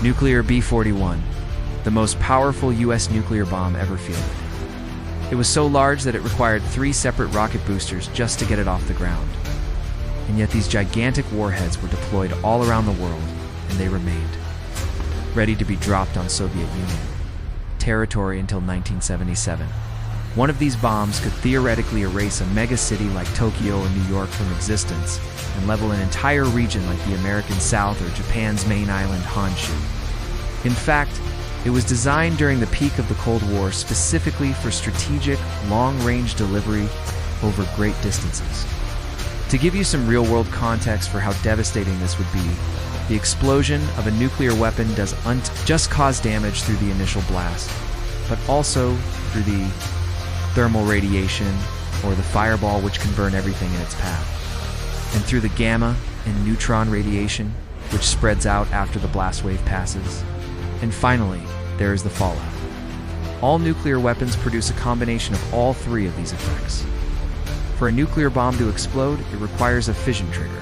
Nuclear B41, the most powerful U.S. nuclear bomb ever fielded. It was so large that it required 3 separate rocket boosters just to get it off the ground. And yet these gigantic warheads were deployed all around the world, and they remained, ready to be dropped on Soviet Union territory until 1977. One of these bombs could theoretically erase a mega-city like Tokyo or New York from existence and level an entire region like the American South or Japan's main island Honshu. In fact, it was designed during the peak of the Cold War specifically for strategic, long-range delivery over great distances. To give you some real-world context for how devastating this would be, the explosion of a nuclear weapon doesn't just cause damage through the initial blast, but also through the thermal radiation, or the fireball which can burn everything in its path, and through the gamma and neutron radiation, which spreads out after the blast wave passes. And finally, there is the fallout. All nuclear weapons produce a combination of all 3 of these effects. For a nuclear bomb to explode, it requires a fission trigger,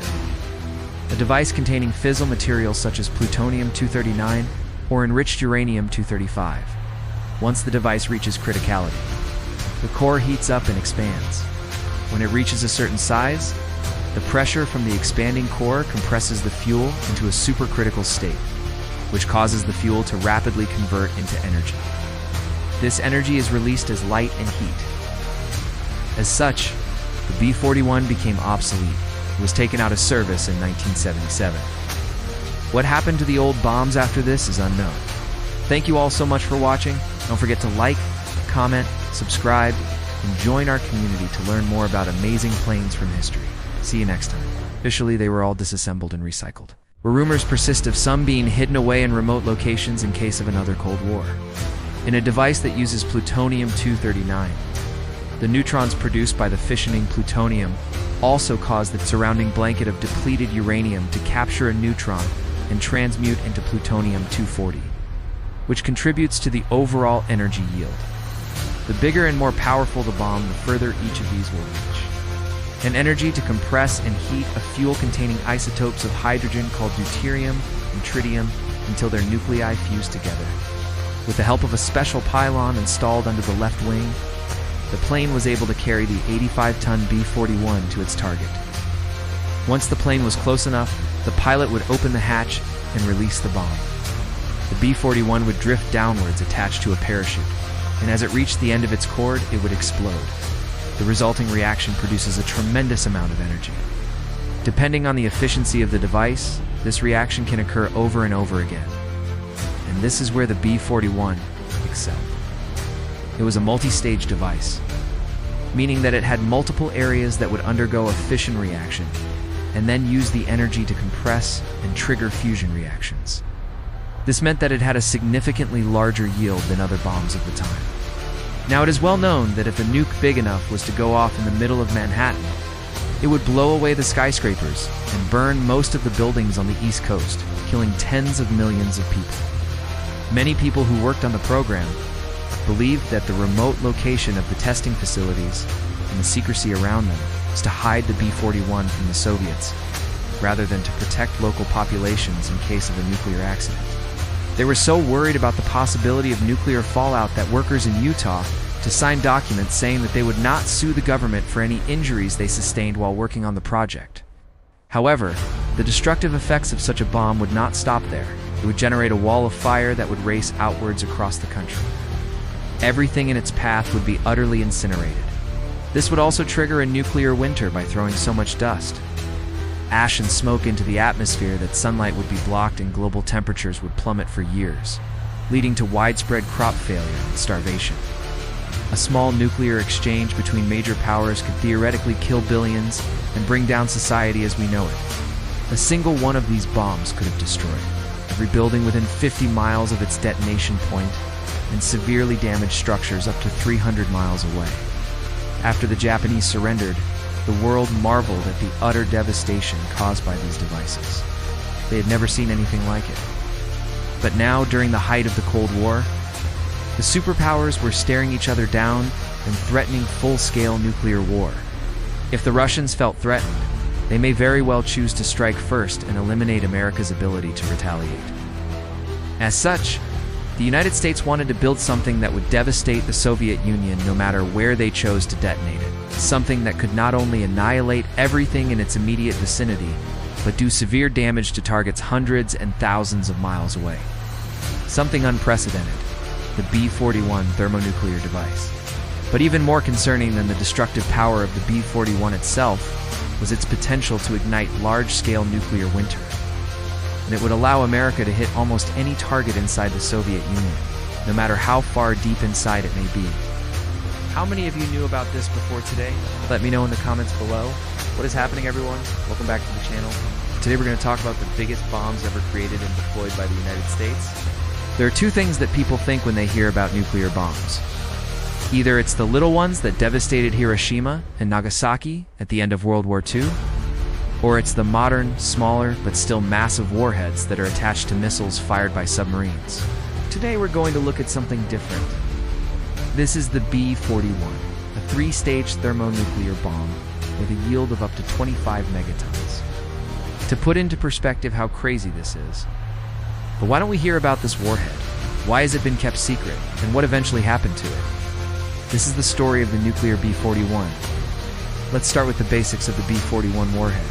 a device containing fissile materials such as plutonium-239 or enriched uranium-235. Once the device reaches criticality, the core heats up and expands. When it reaches a certain size, the pressure from the expanding core compresses the fuel into a supercritical state, which causes the fuel to rapidly convert into energy. This energy is released as light and heat. As such, the B-41 became obsolete. It was taken out of service in 1977. What happened to the old bombs after this is unknown. Thank you all so much for watching. Don't forget to like, comment, subscribe, and join our community to learn more about amazing planes from history. See you next time. Officially, they were all disassembled and recycled. Where rumors persist of some being hidden away in remote locations in case of another Cold War. In a device that uses plutonium-239, the neutrons produced by the fissioning plutonium also cause the surrounding blanket of depleted uranium to capture a neutron and transmute into plutonium-240, which contributes to the overall energy yield. The bigger and more powerful the bomb, the further each of these will reach. An energy to compress and heat a fuel containing isotopes of hydrogen called deuterium and tritium until their nuclei fuse together. With the help of a special pylon installed under the left wing, the plane was able to carry the 85-ton B-41 to its target. Once the plane was close enough, the pilot would open the hatch and release the bomb. The B-41 would drift downwards attached to a parachute, and as it reached the end of its cord, it would explode. The resulting reaction produces a tremendous amount of energy. Depending on the efficiency of the device, this reaction can occur over and over again. And this is where the B-41 excelled. It was a multi-stage device, meaning that it had multiple areas that would undergo a fission reaction, and then use the energy to compress and trigger fusion reactions. This meant that it had a significantly larger yield than other bombs of the time. Now, it is well known that if a nuke big enough was to go off in the middle of Manhattan, it would blow away the skyscrapers and burn most of the buildings on the East Coast, killing tens of millions of people. Many people who worked on the program believed that the remote location of the testing facilities and the secrecy around them was to hide the B-41 from the Soviets, rather than to protect local populations in case of a nuclear accident. They were so worried about the possibility of nuclear fallout that workers in Utah to sign documents saying that they would not sue the government for any injuries they sustained while working on the project. However, the destructive effects of such a bomb would not stop there. It would generate a wall of fire that would race outwards across the country. Everything in its path would be utterly incinerated. This would also trigger a nuclear winter by throwing so much dust, ash and smoke into the atmosphere that sunlight would be blocked and global temperatures would plummet for years, leading to widespread crop failure and starvation. A small nuclear exchange between major powers could theoretically kill billions and bring down society as we know it. A single one of these bombs could have destroyed every building within 50 miles of its detonation point and severely damaged structures up to 300 miles away. After the Japanese surrendered, the world marveled at the utter devastation caused by these devices. They had never seen anything like it. But now, during the height of the Cold War, the superpowers were staring each other down and threatening full-scale nuclear war. If the Russians felt threatened, they may very well choose to strike first and eliminate America's ability to retaliate. As such, the United States wanted to build something that would devastate the Soviet Union no matter where they chose to detonate it. Something that could not only annihilate everything in its immediate vicinity, but do severe damage to targets hundreds and thousands of miles away. Something unprecedented, the B41 thermonuclear device. But even more concerning than the destructive power of the B41 itself was its potential to ignite large-scale nuclear winter. And it would allow America to hit almost any target inside the Soviet Union, no matter how far deep inside it may be. How many of you knew about this before today? Let me know in the comments below. What is happening, everyone? Welcome back to the channel. Today we're going to talk about the biggest bombs ever created and deployed by the United States. There are two things that people think when they hear about nuclear bombs. Either it's the little ones that devastated Hiroshima and Nagasaki at the end of World War II, or it's the modern, smaller, but still massive warheads that are attached to missiles fired by submarines. Today we're going to look at something different. This is the B41, a three-stage thermonuclear bomb with a yield of up to 25 megatons. To put into perspective how crazy this is, but why don't we hear about this warhead? Why has it been kept secret, and what eventually happened to it? This is the story of the nuclear B41. Let's start with the basics of the B41 warhead.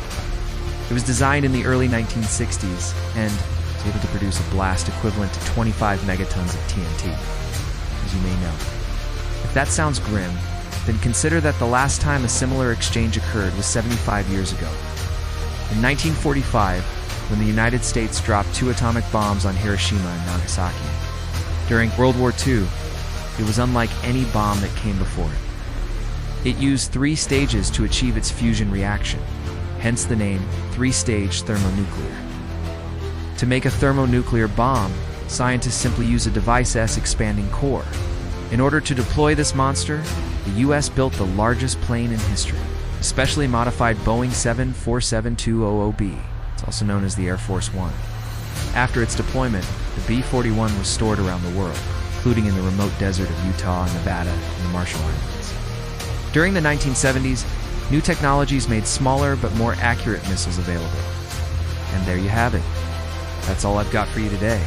It was designed in the early 1960s and was able to produce a blast equivalent to 25 megatons of TNT, as you may know. If that sounds grim, then consider that the last time a similar exchange occurred was 75 years ago. In 1945, when the United States dropped 2 atomic bombs on Hiroshima and Nagasaki. During World War II, it was unlike any bomb that came before it. It used 3 stages to achieve its fusion reaction, hence the name three-stage thermonuclear. To make a thermonuclear bomb, scientists simply use a device S-expanding core. In order to deploy this monster, the U.S. built the largest plane in history, a specially modified Boeing 747-200B. It's also known as the Air Force One. After its deployment, the B-41 was stored around the world, including in the remote desert of Utah, Nevada, and the Marshall Islands. During the 1970s, new technologies made smaller but more accurate missiles available. And there you have it. That's all I've got for you today.